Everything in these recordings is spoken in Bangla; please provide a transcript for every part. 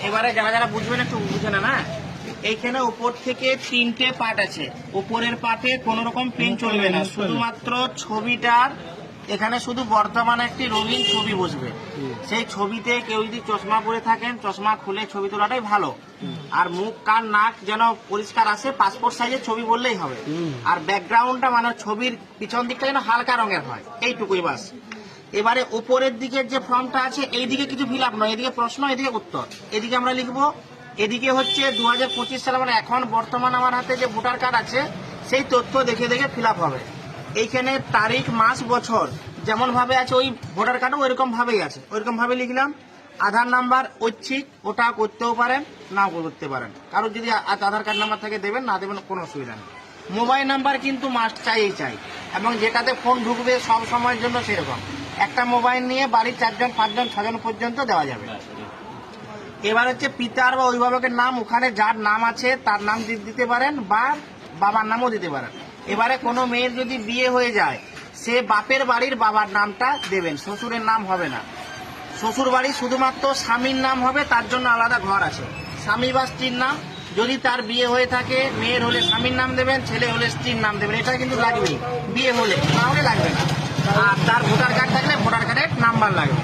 এবারে যারা যারা বুঝবেন একটু বুঝে না এইখানে উপর থেকে 3টে পার্ট আছে। উপরের পার্টে কোন রকম পেন চলবে না, শুধুমাত্র ছবিটার এখানে শুধু বর্তমানে একটি রঙিন ছবি বসবে। সেই ছবিতে কেউ যদি চশমা পরে থাকেন, চশমা খুলে ছবি তোলাটাই ভালো। আর মুখ কান নাক যেন পরিষ্কার আসে, পাসপোর্ট সাইজের ছবি বললেই হবে। আর ব্যাকগ্রাউন্ডটা মানে ছবির পিছন দিকটা যেন হালকা রঙের হয়, এইটুকুই বাস। এবারে উপরের দিকের যে ফর্মটা আছে, এইদিকে কিছু ফিল আপ নয়, এদিকে প্রশ্ন, এদিকে উত্তর। এদিকে আমরা লিখবো, এদিকে হচ্ছে 2025 সালে মানে এখন বর্তমান আমার হাতে যে ভোটার কার্ড আছে সেই তথ্য দেখে দেখে ফিল আপ হবে। এইখানে তারিখ মাস বছর যেমন ভাবে আছে ওই ভোটার কার্ডও ওইরকম ভাবেই আছে, ওইরকম ভাবে লিখলাম। আধার নাম্বার ঐচ্ছিক, ওটা করতেও পারেন নাও করতে পারেন, কারোর যদি আধার কার্ড নাম্বার থাকে দেবেন, না দেবেন কোনো অসুবিধা নেই। মোবাইল নাম্বার কিন্তু মাস্ট চাই, এবং যেটাতে ফোন ঢুকবে সব সময়ের জন্য সেরকম একটা মোবাইল নিয়ে বাড়ির 4 জন 5 জন 6 জন পর্যন্ত দেওয়া যাবে। এবার হচ্ছে পিতার বা অভিভাবকের নাম, ওখানে যার নাম আছে তার নাম দিতে পারেন বা বাবার নামও দিতে পারেন। এবারে কোনো মেয়ের যদি বিয়ে হয়ে যায়, সে বাপের বাড়ির বাবার নামটা দেবেন, শ্বশুরের নাম হবে না। শ্বশুর বাড়ি শুধুমাত্র স্বামীর নাম হবে, তার জন্য আলাদা ঘর আছে। স্বামী বা স্ত্রীর নাম, যদি তার বিয়ে হয়ে থাকে, মেয়ের হলে স্বামীর নাম দেবেন, ছেলে হলে স্ত্রীর নাম দেবেন, এটা কিন্তু লাগবেই। বিয়ে হলে, না হলে লাগবে না। আর তার ভোটার কার্ড থাকলে ভোটার কার্ডের নাম্বার লাগবে।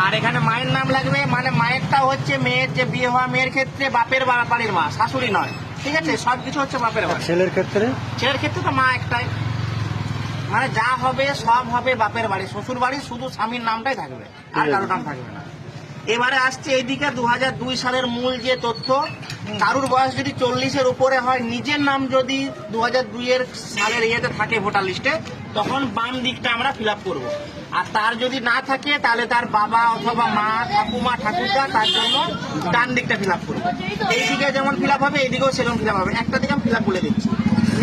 আর এখানে মায়ের নাম লাগবে, মানে মায়েরটা হচ্ছে মেয়ের যে বিয়ে হওয়া মেয়ের ক্ষেত্রে বাপের বাড়ির মা, শাশুড়ি নয়, ঠিক আছে? সবকিছু হচ্ছে বাপের বাড়ি। ছেলের ক্ষেত্রে তো মা একটাই, মানে যা হবে সব হবে বাপের বাড়ি। শ্বশুর বাড়ি শুধু স্বামীর নামটাই থাকবে, আর কারো নাম থাকবে না। এবারে আসছে এইদিকে 2002 সালের মূল যে তথ্য, কারুর বয়স যদি 40-এর উপরে হয়, নিজের নাম যদি 2002 সালের ইয়েতে থাকে ভোটার লিস্টে, তখন বাম দিকটা আমরা ফিল আপ করবো। আর তার যদি না থাকে তাহলে তার বাবা অথবা মা, ঠাকুমা, ঠাকুরদা, তার জন্য ডান দিকটা ফিল আপ করবো। এইদিকে যেমন ফিল আপ হবে, এইদিকেও সেরকম ফিল আপ হবে। একটা দিকে আমি ফিল আপ বলে দিচ্ছি।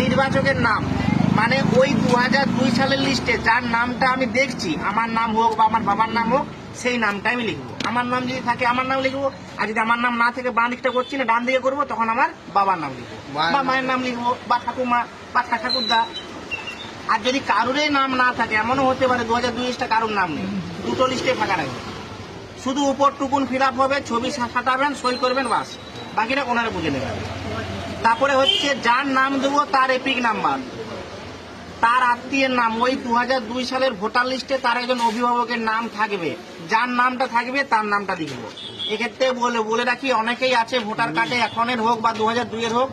নির্বাচকের নাম, মানে ওই 2002 সালের লিস্টে যার নামটা আমি দেখছি, আমার নাম হোক বা আমার বাবার নাম হোক, সেই নামটা আমি লিখবো। আমার নাম যদি থাকে আমার নাম লিখবো, আর যদি আমার নাম না থাকে বাঁ দিকটা করছি না ডান দিকে করবো, তখন আমার বাবার নাম লিখবো বা মায়ের নাম লিখবো বা ঠাকুমা বা ঠাকুরদা। আর যদি কারোরই নাম না থাকে, এমনও হতে পারে 2002 কারোর নাম নেই, দুটো লিস্টে ফাঁকা রাখবে। শুধু উপর টুকুন ফিল আপ হবে, ছবি সাঁটাবেন, সই করবেন, বাস, বাকিটা ওনারা বুঝে নেবেন। তারপরে হচ্ছে যার নাম দেবো তার এপিক নাম্বার, তার আত্মীয়ের নাম, ওই 2002 সালের ভোটার লিস্টে তার একজন অভিভাবকের নাম থাকবে, যার নামটা থাকবে তার নামটা লিখবো। এক্ষেত্রে বলে রাখি, অনেকেই আছে ভোটার কার্ডে এখনের হোক বা 2002 হোক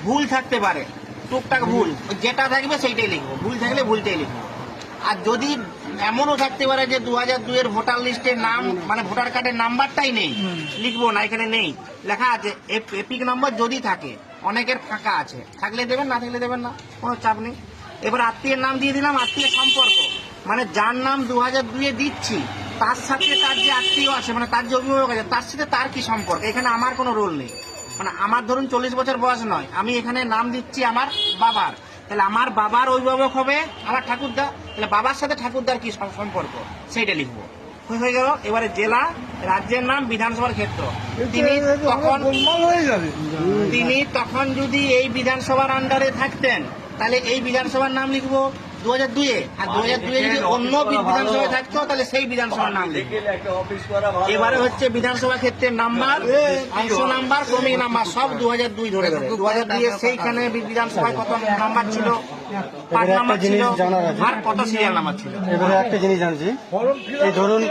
ভুল থাকতে পারে, টুকটাক ভুল, যেটা থাকবে সেইটাই লিখবো, ভুল থাকলে ভুলটাই লিখবো। আর যদি এমনও থাকতে পারে যে 2002 ভোটার লিস্টের নাম মানে ভোটার কার্ডের নাম্বারটাই নেই, লিখবো না, এখানে নেই, লেখা আছে এপিক নাম্বার যদি থাকে। অনেকের ফাঁকা আছে, থাকলে দেবেন, না থাকলে দেবেন না, কোনো চাপ নেই। এবার আত্মীয়ের নাম দিয়ে দিলাম। আত্মীয় সম্পর্ক, মানে যার নাম 2002 দিচ্ছি, তার সাথে তার যে আত্মীয় আছে, মানে তার যে অভিভাবক আছে, তার সাথে তার কি সম্পর্ক, এখানে আমার কোনো রোল নেই। মানে আমার ধরুন 40 বছর বয়স নয়, আমি এখানে নাম দিচ্ছি আমার বাবার, তাহলে আমার বাবার অভিভাবক হবে আমার ঠাকুরদা, তাহলে বাবার সাথে ঠাকুরদার কি সম্পর্ক, সেইটা লিখবো। হয়ে গেল। এবারে জেলা, রাজ্যের নাম, বিধানসভার ক্ষেত্র। তিনি তখন যদি এই বিধানসভার আন্ডারে থাকতেন, তাহলে এই বিধানসভার নাম লিখবো 2002, আর 2002 যদি অন্য বিধানসভায় থাকতো তাহলে সেই বিধানসভার নাম লিখবো। এবারে হচ্ছে বিধানসভা ক্ষেত্রের নাম্বার, অংশ নাম্বার, ক্রমিক নাম্বার, সব 2002 ধরে 2002 সেইখানে বিধানসভায় কত নাম্বার ছিল, পাঁচ নাম্বার ছিল, আর কত সিরিয়াল নাম্বার ছিল। এবারে একটা জিনিস জানছি, এই ধরুন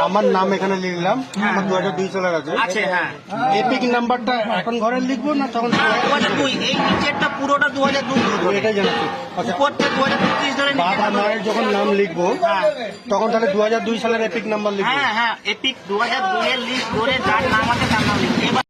আমার নাম এখানে লিখলাম, আমার 2002 সালের আছে, হ্যাঁ, এপিক নাম্বারটা এখন ঘরে লিখবো না তখন 2002, এই নিচেরটা পুরোটা 2002, এটাই জানাচ্ছি। আচ্ছা, উপরটা 2025 ধরে। বাবা মায়ের যখন নাম লিখবো তখন তাহলে 2002 সালের এপিক নাম্বার লিখবো। হ্যাঁ, এপিক 2002 লিস্ট ধরে যার নাম আছে তার নাম লিখবো।